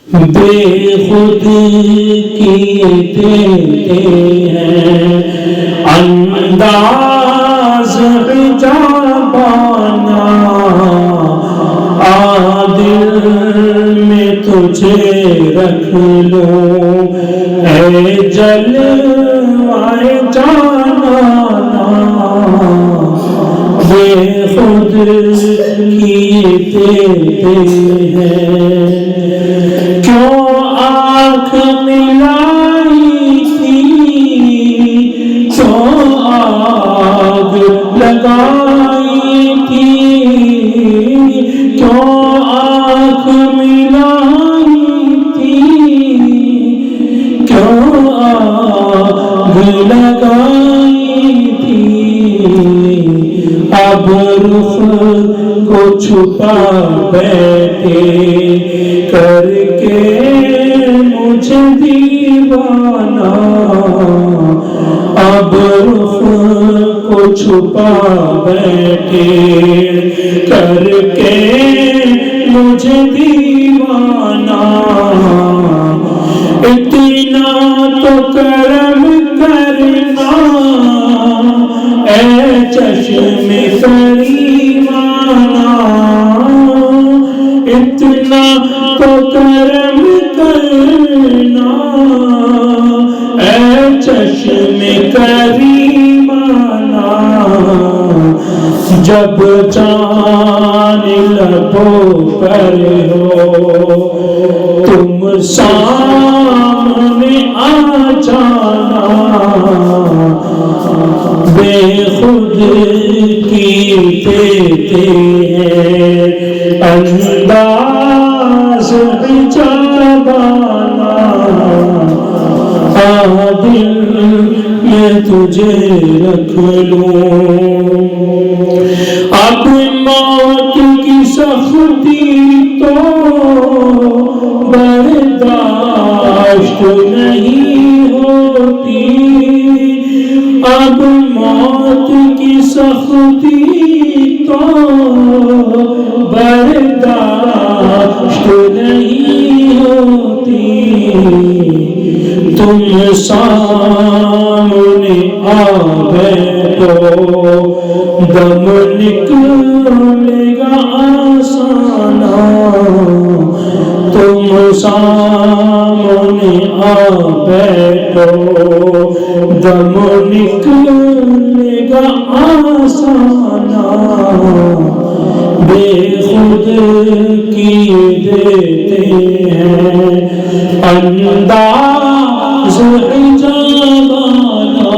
بے خود کی دیتے ہیں انداز حجابانہ، عادل میں تجھے رکھ لوں اے جلوائے جانانا، بے خود کی دیتے ہیں۔ کیوں آنکھ ملائی تھی، کیوں آگ لگائی تھی، کیوں آنکھ ملائی تھی، کیوں آگ لگائی تھی، اب رخ کو چھپا بیٹھے کر کے مجھے دیوانہ، اب رخ کو چھپا بیٹھے کر کے مجھے دیوانہ، اتنا تو کرم کرنا اے چشم کریمانہ، اتنا تو کرم کرنا اے چشم کریمانہ، جب جان لبوں پر ہو تم سامنے آ جانا، بے خود کی دیتے ہیں انداز حجابانہ، عادل میں تجھے رکھ لوں، اب موت کی سختی تو برداشت نہیں ہوتی، اب موت کی سختی تو برداشت نہیں ہوتی، تم سامنے آ بیٹھو دم نکلے گا آسانہ، تم سامنے آ بیٹھو دم نکلے گا آسانہ، بے خود کی دیتے ہیں انداز حجابانہ،